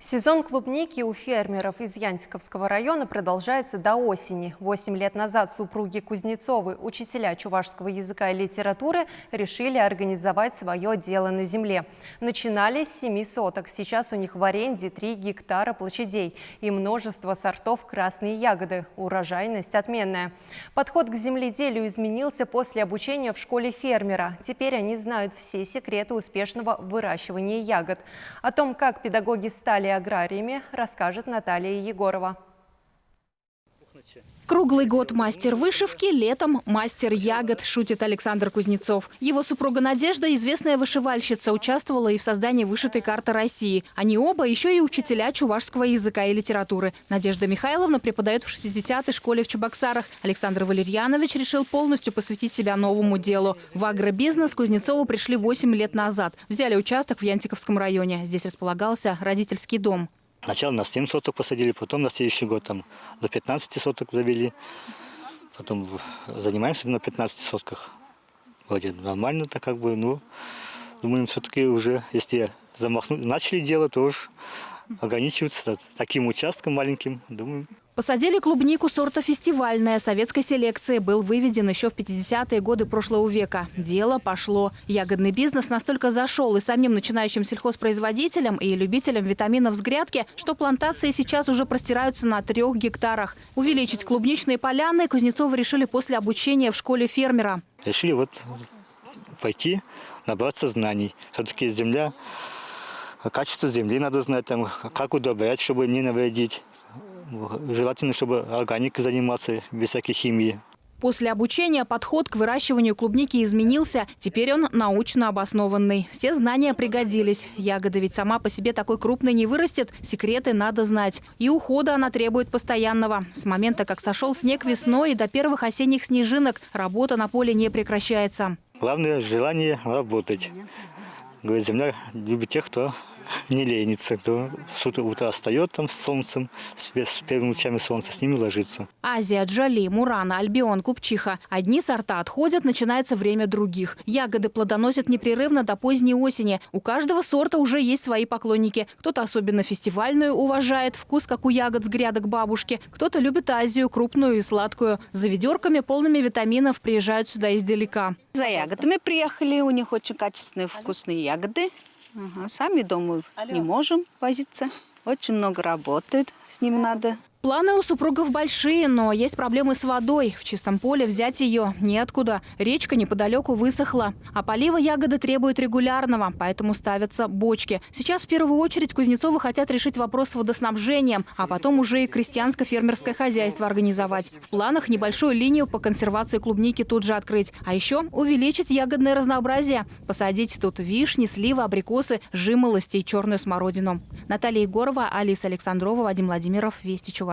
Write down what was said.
Сезон клубники у фермеров из Янтиковского района продолжается до осени. 8 лет назад супруги Кузнецовы, учителя чувашского языка и литературы, решили организовать свое дело на земле. Начинали с 7 соток. Сейчас у них в аренде 3 гектара площадей и множество сортов красной ягоды. Урожайность отменная. Подход к земледелию изменился после обучения в школе фермера. Теперь они знают все секреты успешного выращивания ягод. О том, как педагоги стали аграриями, расскажет Наталья Егорова. Круглый год мастер вышивки, летом мастер ягод, шутит Александр Кузнецов. Его супруга Надежда, известная вышивальщица, участвовала и в создании вышитой карты России. Они оба еще и учителя чувашского языка и литературы. Надежда Михайловна преподает в 60-й школе в Чебоксарах. Александр Валерьянович решил полностью посвятить себя новому делу. В агробизнес Кузнецову пришли 8 лет назад. Взяли участок в Янтиковском районе. Здесь располагался родительский дом. Сначала на 7 соток посадили, потом на следующий год до 15 соток довели. Потом занимаемся на 15 сотках. Вроде нормально, так как бы, но думаем, все-таки уже, если начали делать, то уж ограничиваться таким участком маленьким, думаем. Посадили клубнику сорта фестивальная, советской селекции. Был выведен еще в 50-е годы прошлого века. Дело пошло. Ягодный бизнес настолько зашел и самим начинающим сельхозпроизводителям, и любителям витаминов с грядки, что плантации сейчас уже простираются на 3 гектарах. Увеличить клубничные поляны Кузнецовы решили после обучения в школе фермера. Решили пойти, набраться знаний. Все-таки земля, качество земли надо знать, как удобрять, чтобы не навредить. Желательно, чтобы органикой заниматься, без всякой химии. После обучения подход к выращиванию клубники изменился. Теперь он научно обоснованный. Все знания пригодились. Ягода ведь сама по себе такой крупной не вырастет. Секреты надо знать. И ухода она требует постоянного. С момента, как сошел снег весной и до первых осенних снежинок, работа на поле не прекращается. Главное – желание работать. Говорит, земля любит тех, кто не ленится, кто с утра встает с солнцем, с первыми лучами солнца, с ними ложится. Азия, Джоли, Мурана, Альбион, Купчиха. Одни сорта отходят, начинается время других. Ягоды плодоносят непрерывно до поздней осени. У каждого сорта уже есть свои поклонники. Кто-то особенно фестивальную уважает, вкус, как у ягод с грядок бабушки. Кто-то любит Азию, крупную и сладкую. За ведерками, полными витаминов, приезжают сюда издалека. За ягодами приехали, у них очень качественные, вкусные ягоды. Сами дома не можем возиться. Очень много работает, с ним надо. Планы у супругов большие, но есть проблемы с водой. В чистом поле взять ее неоткуда. Речка неподалеку высохла. А полива ягоды требует регулярного, поэтому ставятся бочки. Сейчас в первую очередь Кузнецовы хотят решить вопрос с водоснабжением, а потом уже и крестьянско-фермерское хозяйство организовать. В планах небольшую линию по консервации клубники тут же открыть. А еще увеличить ягодное разнообразие. Посадить тут вишни, сливы, абрикосы, жимолости и черную смородину. Наталья Егорова, Алиса Александрова, Вадим Владимиров, Вести Чувашия.